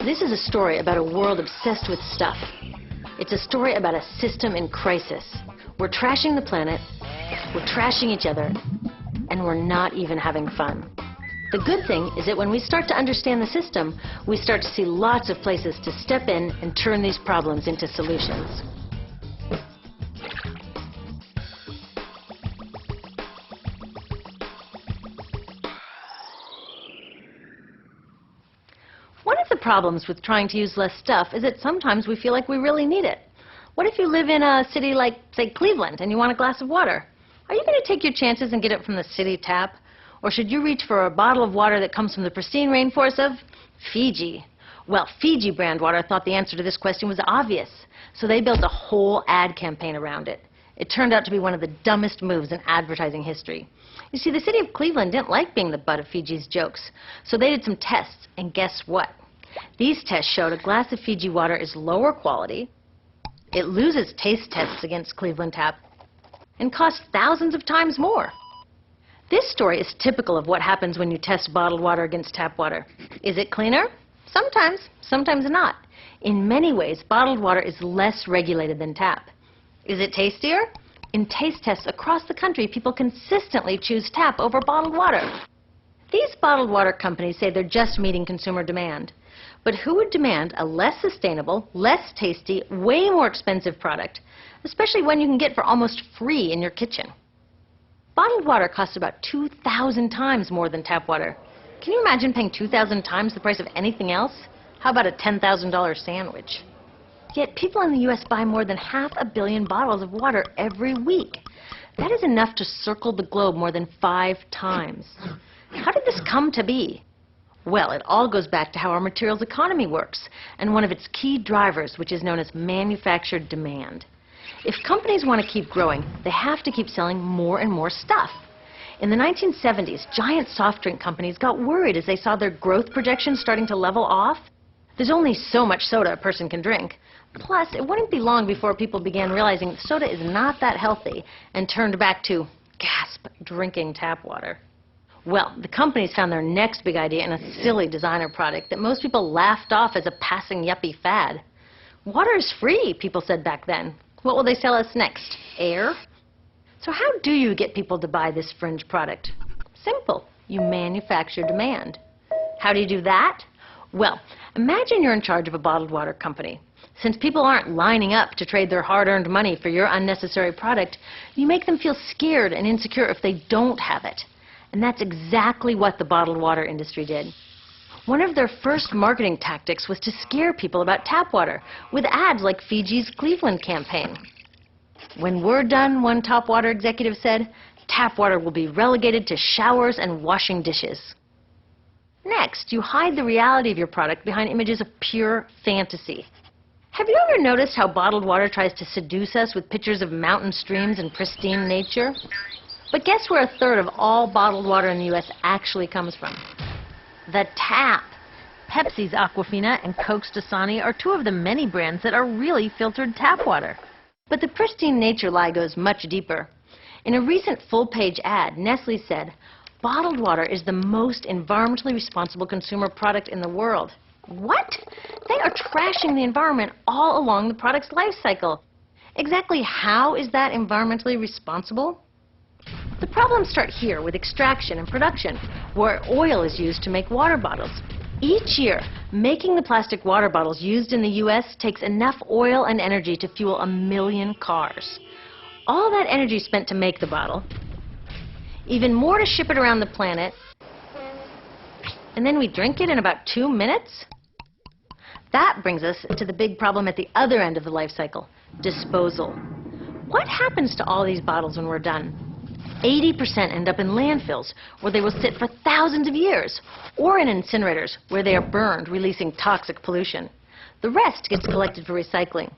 This is a story about a world obsessed with stuff. It's a story about a system in crisis. We're trashing the planet, we're trashing each other, and we're not even having fun. The good thing is that when we start to understand the system, we start to see lots of places to step in and turn these problems into solutions. One of the problems with trying to use less stuff is that sometimes we feel like we really need it. What if you live in a city like, say, Cleveland, and you want a glass of water? Are you going to take your chances and get it from the city tap? Or should you reach for a bottle of water that comes from the pristine rainforest of Fiji? Well, Fiji brand water thought the answer to this question was obvious, so they built a whole ad campaign around it. It turned out to be one of the dumbest moves in advertising history. You see, the city of Cleveland didn't like being the butt of Fiji's jokes, so they did some tests, and guess what? These tests showed a glass of Fiji water is lower quality, it loses taste tests against Cleveland Tap, and costs thousands of times more. This story is typical of what happens when you test bottled water against tap water. Is it cleaner? Sometimes, sometimes not. In many ways, bottled water is less regulated than tap. Is it tastier? In taste tests across the country, people consistently choose tap over bottled water. These bottled water companies say they're just meeting consumer demand. But who would demand a less sustainable, less tasty, way more expensive product, especially one you can get for almost free in your kitchen? Bottled water costs about 2,000 times more than tap water. Can you imagine paying 2,000 times the price of anything else? How about a $10,000 sandwich? Yet people in the U.S. buy more than 500 million bottles of water every week. That is enough to circle the globe more than 5 times. How did this come to be? Well, it all goes back to how our materials economy works, and one of its key drivers, which is known as manufactured demand. If companies want to keep growing, they have to keep selling more and more stuff. In the 1970s, giant soft drink companies got worried as they saw their growth projections starting to level off. There's only so much soda a person can drink. Plus, it wouldn't be long before people began realizing that soda is not that healthy and turned back to, gasp, drinking tap water. Well, the companies found their next big idea in a silly designer product that most people laughed off as a passing yuppie fad. Water is free, people said back then. What will they sell us next? Air? So how do you get people to buy this fringe product? Simple. You manufacture demand. How do you do that? Well, imagine you're in charge of a bottled water company. Since people aren't lining up to trade their hard-earned money for your unnecessary product, you make them feel scared and insecure if they don't have it. And that's exactly what the bottled water industry did. One of their first marketing tactics was to scare people about tap water with ads like Fiji's Cleveland campaign. When we're done, one top water executive said, tap water will be relegated to showers and washing dishes. Next, you hide the reality of your product behind images of pure fantasy. Have you ever noticed how bottled water tries to seduce us with pictures of mountain streams and pristine nature? But guess where 1/3 of all bottled water in the U.S. actually comes from? The tap. Pepsi's Aquafina and Coke's Dasani are 2 of the many brands that are really filtered tap water. But the pristine nature lie goes much deeper. In a recent full-page ad, Nestle said, bottled water is the most environmentally responsible consumer product in the world. What? They are trashing the environment all along the product's life cycle. Exactly how is that environmentally responsible? The problems start here with extraction and production, where oil is used to make water bottles. Each year, making the plastic water bottles used in the U.S. takes enough oil and energy to fuel 1 million cars. All that energy spent to make the bottle, even more to ship it around the planet, and then we drink it in about 2 minutes? That brings us to the big problem at the other end of the life cycle, disposal. What happens to all these bottles when we're done? 80% end up in landfills, where they will sit for thousands of years, or in incinerators, where they are burned, releasing toxic pollution. The rest gets collected for recycling.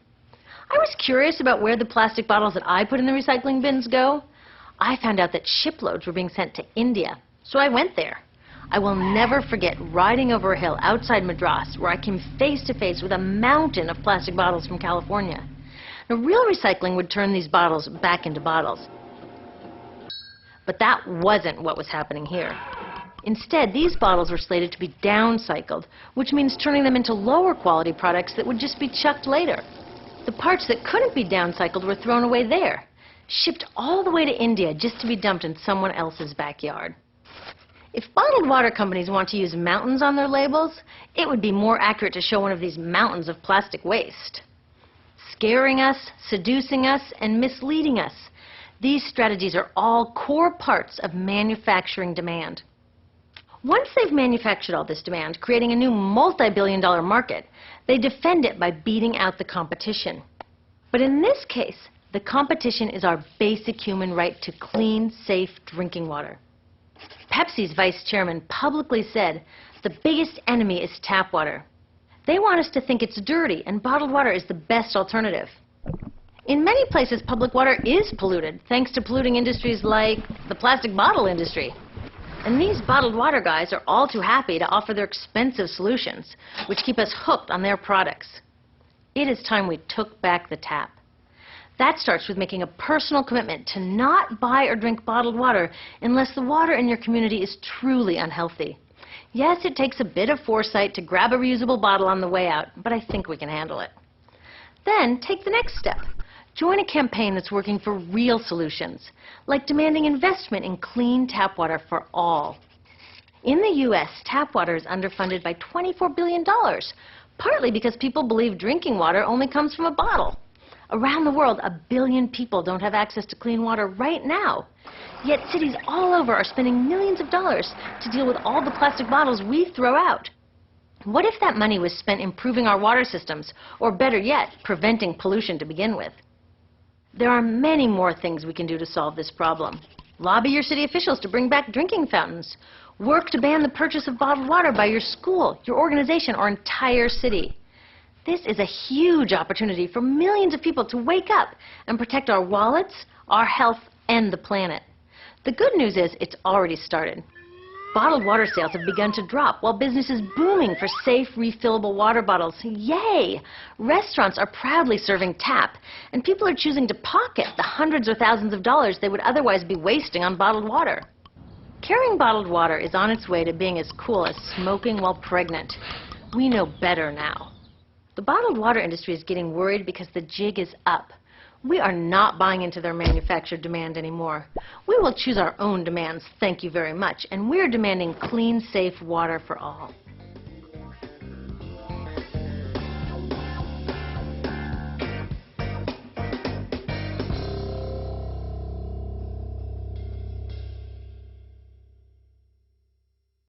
I was curious about where the plastic bottles that I put in the recycling bins go. I found out that shiploads were being sent to India, so I went there. I will never forget riding over a hill outside Madras, where I came face to face with a mountain of plastic bottles from California. Now, real recycling would turn these bottles back into bottles. But that wasn't what was happening here. Instead, these bottles were slated to be downcycled, which means turning them into lower quality products that would just be chucked later. The parts that couldn't be downcycled were thrown away there, shipped all the way to India just to be dumped in someone else's backyard. If bottled water companies want to use mountains on their labels, it would be more accurate to show one of these mountains of plastic waste. Scaring us, seducing us, and misleading us. These strategies are all core parts of manufacturing demand. Once they've manufactured all this demand, creating a new multi-billion-dollar market, they defend it by beating out the competition. But in this case, the competition is our basic human right to clean, safe drinking water. Pepsi's vice chairman publicly said, "The biggest enemy is tap water." They want us to think it's dirty and bottled water is the best alternative. In many places, public water is polluted, thanks to polluting industries like the plastic bottle industry. And these bottled water guys are all too happy to offer their expensive solutions, which keep us hooked on their products. It is time we took back the tap. That starts with making a personal commitment to not buy or drink bottled water unless the water in your community is truly unhealthy. Yes, it takes a bit of foresight to grab a reusable bottle on the way out, but I think we can handle it. Then take the next step. Join a campaign that's working for real solutions, like demanding investment in clean tap water for all. In the U.S., tap water is underfunded by $24 billion, partly because people believe drinking water only comes from a bottle. Around the world, 1 billion people don't have access to clean water right now. Yet cities all over are spending millions of dollars to deal with all the plastic bottles we throw out. What if that money was spent improving our water systems, or better yet, preventing pollution to begin with? There are many more things we can do to solve this problem. Lobby your city officials to bring back drinking fountains. Work to ban the purchase of bottled water by your school, your organization, or entire city. This is a huge opportunity for millions of people to wake up and protect our wallets, our health, and the planet. The good news is it's already started. Bottled water sales have begun to drop while business is booming for safe, refillable water bottles. Yay! Restaurants are proudly serving tap, and people are choosing to pocket the hundreds or thousands of dollars they would otherwise be wasting on bottled water. Carrying bottled water is on its way to being as cool as smoking while pregnant. We know better now. The bottled water industry is getting worried because the jig is up. We are not buying into their manufactured demand anymore. We will choose our own demands, thank you very much, and we're demanding clean, safe water for all.